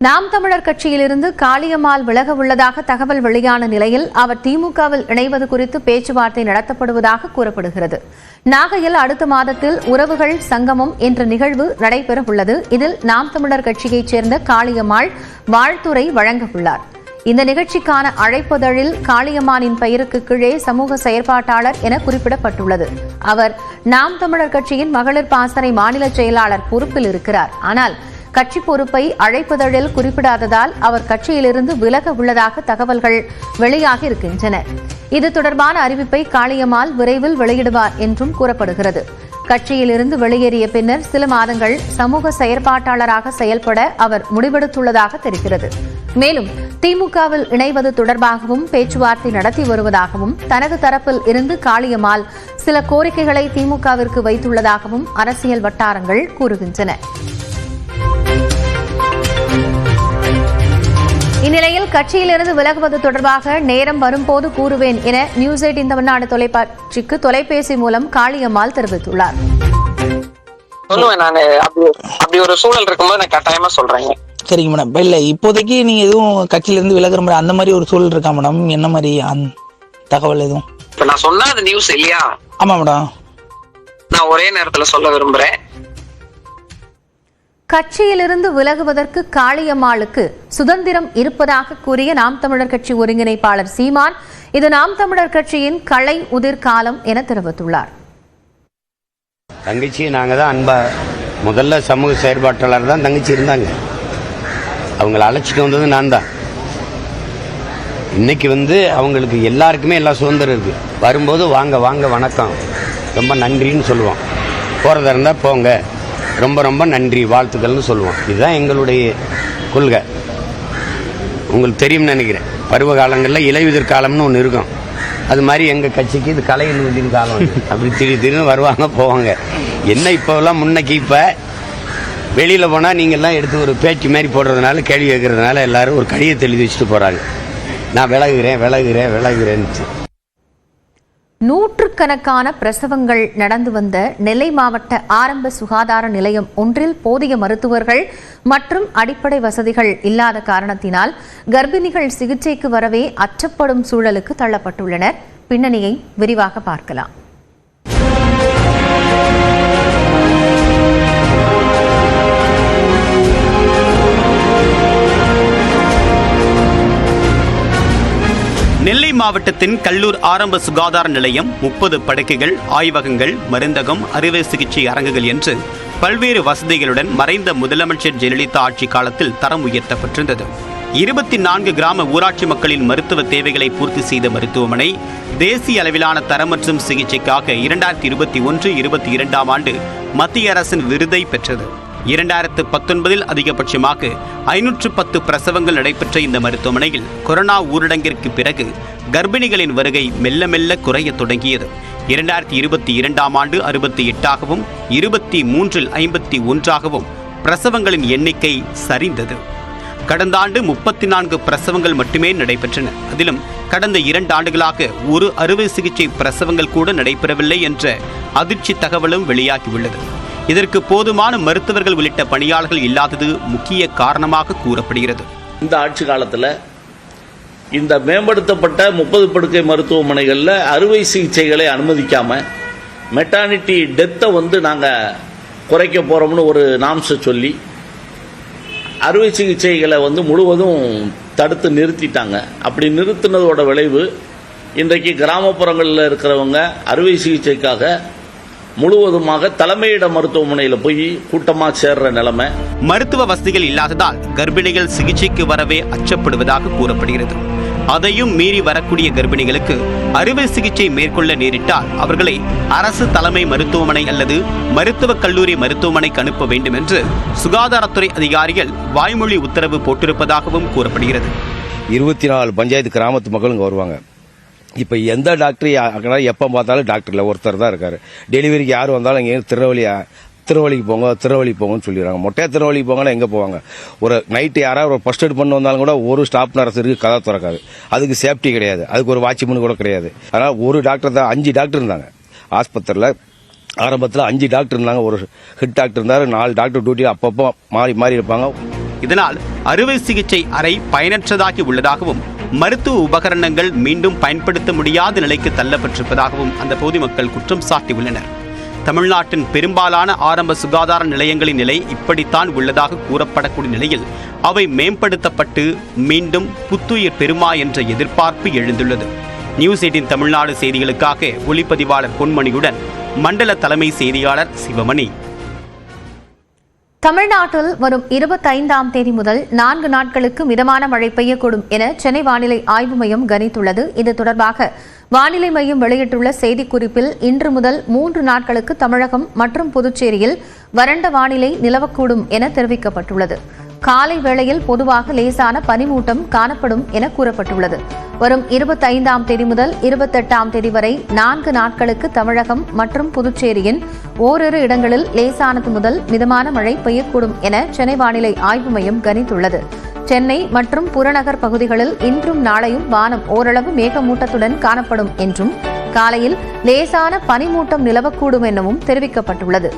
நாம் தமிழர் கட்சியிலிருந்து காளியம்மாள் விலக உள்ளதாக தகவல் வெளியான நிலையில் அவர் திமுகவில் இணைவது குறித்து பேச்சுவார்த்தை நடத்தப்படுவதாக கூறப்படுகிறது. நாகையில் அடுத்த மாதத்தில் உறவுகள் சங்கமம் என்ற நிகழ்வு நடைபெற உள்ளது. இதில் நாம் தமிழர் கட்சியைச் சேர்ந்த காளியம்மாள் வாழ்த்துரை வழங்க உள்ளார். இந்த நிகழ்ச்சிக்கான அழைப்புதழில் காளியம்மாளின் பெயருக்கு கீழே சமூக செயற்பாட்டாளர் என குறிப்பிடப்பட்டுள்ளது. அவர் நாம் தமிழர் கட்சியின் மகளிர் பாசறை மாநில செயலாளர் பொறுப்பில் இருக்கிறார். ஆனால் கட்சி பொறுப்பை அழைப்புதழில் குறிப்பிடாததால் அவர் கட்சியிலிருந்து விலக உள்ளதாக தகவல்கள் வெளியாகி இருக்கின்றன. இது தொடர்பான அறிவிப்பை காளியம்மாள் விரைவில் வெளியிடுவார் என்றும் கூறப்படுகிறது. கட்சியிலிருந்து வெளியேறிய பின்னர் சில மாதங்கள் சமூக செயற்பாட்டாளராக செயல்பட அவர் முடிவெடுத்துள்ளதாக தெரிகிறது. மேலும் திமுகவில் இணைவது தொடர்பாகவும் பேச்சுவார்த்தை நடத்தி வருவதாகவும் தனது தரப்பில் இருந்து காளியம்மாள் சில கோரிக்கைகளை திமுகவிற்கு வைத்துள்ளதாகவும் அரசியல் வட்டாரங்கள் கூறுகின்றன. இந்நிலையில் கட்சியிலிருந்து விலகுவது தொடர்பாக நேரம் வரும்போது கூறுவேன் என நியூஸ் 18 தமிழ்நாடு தொலைக்காட்சிக்கு தொலைபேசி மூலம் காளியம்மாள் தெரிவித்துள்ளார். அப்படி ஒரு சூழல் இருக்கும்போது நான் கட்டாயமா சொல்றேன். சரிங்க மேடம். இல்ல இப்போதைக்கு நீங்க எதுவும் கட்சியிலிருந்து விலகுற மாதிரி அந்த மாதிரி ஒரு சூழல் இருக்கா மேடம்? என்ன மாதிரி தகவல் எதுவும்? இப்ப நான் சொன்ன அது நியூஸ் இல்லையா? ஆமா மேடம். நான் ஒரே நேரத்துல சொல்ல விரும்புறேன். கட்சியிலிருந்து விலகுவதற்கு காளியம்மாளுக்கு சுதந்திரம் இருப்பதாக கூறிய நாம் தமிழர் கட்சி ஒருங்கிணைப்பாளர் சீமான் இது நாம் தமிழர் கட்சியின் களை உதிர் காலம் என தெரிவித்துள்ளார். தங்கச்சி நாங்க தான் அன்பா முதல்ல சமூக செயற்பாட்டாளர் தான் தங்கச்சி இருந்தாங்க. அவங்களை அழைச்சிட்டு வந்தது நான் தான். இன்னைக்கு அவங்களுக்கு எல்லாருக்குமே எல்லா சுதந்திரம் இருக்கு. வரும்போது வாங்க வாங்க வணக்கம் ரொம்ப நன்றின்னு சொல்லுவோம். போறதா இருந்தா போங்க ரொம்ப ரொம்ப நன்றி வாழ்த்துக்கள்னு சொல்லுவோம். இதுதான் எங்களுடைய கொள்கை. உங்களுக்கு தெரியும்னு நினைக்கிறேன். பருவ காலங்களில் இலையுதிர் காலம்னு ஒன்று இருக்கும். அது மாதிரி எங்கள் கட்சிக்கு இது கலையுதிர் காலம். அப்படி திடீர்னு வருவாங்க போவாங்க. என்ன இப்போலாம் முன்னைக்கு இப்போ வெளியில் போனால் நீங்கள்லாம் எடுத்து ஒரு பேச்சு மாரி போடுறதுனால கேள்வி கேட்கறதுனால எல்லாரும் ஒரு கடிதத்தை எழுதி வச்சுட்டு போகிறாங்க. நான் விலகுறேன்னு. நூற்றுக்கணக்கான பிரசவங்கள் நடந்து வந்த நெல்லை மாவட்ட ஆரம்ப சுகாதார நிலையம் ஒன்றில் போதிய மருத்துவர்கள் மற்றும் அடிப்படை வசதிகள் இல்லாத காரணத்தினால் கர்ப்பிணிகள் சிகிச்சைக்கு வரவே அச்சப்படும் சூழலுக்கு தள்ளப்பட்டுள்ளனர். பின்னணியை விரிவாக பார்க்கலாம். நெல்லை மாவட்டத்தின் கல்லூர் ஆரம்ப சுகாதார நிலையம் 30 படுக்கைகள், ஆய்வகங்கள், மருந்தகம், அறுவை சிகிச்சை அரங்குகள் என்று பல்வேறு வசதிகளுடன் மறைந்த முதலமைச்சர் ஜெயலலிதா ஆட்சி காலத்தில் தரம் உயர்த்தப்பட்டிருந்தது. 24 கிராம ஊராட்சி மக்களின் மருத்துவ தேவைகளை பூர்த்தி செய்த மருத்துவமனை தேசிய அளவிலான தரம் மற்றும் சிகிச்சைக்காக 2021-22 ஆண்டு மத்திய அரசின் விருதை பெற்றது. 2019 அதிகபட்சமாக 510 பிரசவங்கள் நடைபெற்ற இந்த மருத்துவமனையில் கொரோனா ஊரடங்கிற்கு பிறகு கர்ப்பிணிகளின் வருகை மெல்ல மெல்ல குறைய தொடங்கியது. 2022 ஆண்டு 68ஆகவும் 23இல் 51ஆகவும் பிரசவங்களின் எண்ணிக்கை சரிந்தது. கடந்த ஆண்டு 34 பிரசவங்கள் மட்டுமே நடைபெற்றன. அதிலும் கடந்த 2 ஆண்டுகளாக ஒரு அறுவை சிகிச்சை பிரசவங்கள் கூட நடைபெறவில்லை என்ற அதிர்ச்சி தகவலும் வெளியாகியுள்ளது. இதற்கு போதுமான மருத்துவர்கள் உள்ளிட்ட பணியாளர்கள் இல்லாதது முக்கிய காரணமாக கூறப்படுகிறது. இந்த ஆட்சி காலத்தில் இந்த மேம்படுத்தப்பட்ட 30 படுக்கை மருத்துவமனைகளில் அறுவை சிகிச்சைகளை அனுமதிக்காம மெட்டர்னிட்டி டெத்தை நாங்கள் குறைக்க போறோம்னு ஒரு நாம்ஸை சொல்லி அறுவை சிகிச்சைகளை முழுவதும் தடுத்து நிறுத்திட்டாங்க. அப்படி நிறுத்தினதோட விளைவு இன்றைக்கு கிராமப்புறங்களில் இருக்கிறவங்க அறுவை சிகிச்சைக்காக முழுவதுமாக தலைமையிட மருத்துவமனையில் போய் கூட்டமாக சேர்ற நிலைமை. மருத்துவ வசதிகள் இல்லாததால் கர்ப்பிணிகள் சிகிச்சைக்கு வரவே அச்சப்படுவதாக கூறப்படுகிறது. அதையும் மீறி வரக்கூடிய கர்ப்பிணிகளுக்கு அறுவை சிகிச்சை மேற்கொள்ள நேரிட்டால் அவர்களை அரசு தலைமை மருத்துவமனை அல்லது மருத்துவக் கல்லூரி மருத்துவமனைக்கு அனுப்ப வேண்டும் என்று சுகாதாரத்துறை அதிகாரிகள் வாய்மொழி உத்தரவு போட்டிருப்பதாகவும் கூறப்படுகிறது. 24 பஞ்சாயத்து கிராமத்து மக்களுங்க வருவாங்க. இப்போ எந்த டாக்டர் எப்போ பார்த்தாலும் டாக்டரில் ஒருத்தர் தான் இருக்காரு. டெலிவரிக்கு யார் வந்தாலும் இங்கே திருவள்ளிக்கு போங்கன்னு சொல்லிடுறாங்க. மொட்டையா திருவள்ளிக்கு போங்கன்னா எங்கே போவாங்க? ஒரு நைட்டு யாராவது ஒரு ஃபர்ஸ்ட் எய்ட் பண்ண வந்தாலும் கூட ஒரு ஸ்டாஃப் நர்ஸ் இருக்கு, கதை திறக்காது. அதுக்கு சேஃப்டி கிடையாது, அதுக்கு ஒரு வாட்ச்மேன் கூட கிடையாது. அதனால் ஒரு டாக்டர் தான் 5 டாக்டர் இருந்தாங்க ஆஸ்பத்திரியில். ஆரம்பத்தில் 5 டாக்டர் இருந்தாங்க. ஒரு ஹெட் டாக்டர் இருந்தார். 4 டாக்டர் டியூட்டி அப்பப்போ மாறி இருப்பாங்க. இதனால் அறுவை சிகிச்சை அறை பயனற்றதாகி உள்ளதாகவும் மருத்துவ உபகரணங்கள் மீண்டும் பயன்படுத்த முடியாத நிலைக்கு தள்ளப்பட்டிருப்பதாகவும் அந்த பொதுமக்கள் குற்றம் சாட்டியுள்ளனர். தமிழ்நாட்டின் பெரும்பாலான ஆரம்ப சுகாதார நிலையங்களின் நிலை இப்படித்தான் உள்ளதாக கூறப்படக்கூடிய நிலையில் அவை மேம்படுத்தப்பட்டு மீண்டும் புத்துயிர் பெறுமா என்ற எதிர்பார்ப்பு எழுந்துள்ளது. நியூஸ் 18 தமிழ்நாடு செய்திகளுக்காக ஒளிப்பதிவாளர் பொன்மணியுடன் மண்டல தலைமை செய்தியாளர் சிவமணி. தமிழ்நாட்டில் வரும் 25ஆம் தேதி முதல் 4 நாட்களுக்கு மிதமான மழை பெய்யக்கூடும் என சென்னை வானிலை ஆய்வு மையம் கணித்துள்ளது. இது தொடர்பாக வானிலை மையம் வெளியிட்டுள்ள செய்திக்குறிப்பில் இன்று முதல் 3 நாட்களுக்கு தமிழகம் மற்றும் புதுச்சேரியில் வறண்ட வானிலை நிலவக்கூடும் என தெரிவிக்கப்பட்டுள்ளது. காலை வேளையில் பொதுவாக லேசான பனிமூட்டம் காணப்படும் என கூறப்பட்டுள்ளது. வரும் 25ஆம் தேதி முதல் 28ஆம் தேதி வரை 4 நாட்களுக்கு தமிழகம் மற்றும் புதுச்சேரியின் ஓரிரு இடங்களில் லேசானது முதல் மிதமான மழை பெய்யக்கூடும் என சென்னை வானிலை ஆய்வு மையம் கணித்துள்ளது. சென்னை மற்றும் புறநகர் பகுதிகளில் இன்றும் நாளையும் வானம் ஓரளவு மேகமூட்டத்துடன் காணப்படும் என்றும் காலையில் லேசான பனிமூட்டம் நிலவக்கூடும் எனவும் தெரிவிக்கப்பட்டுள்ளது.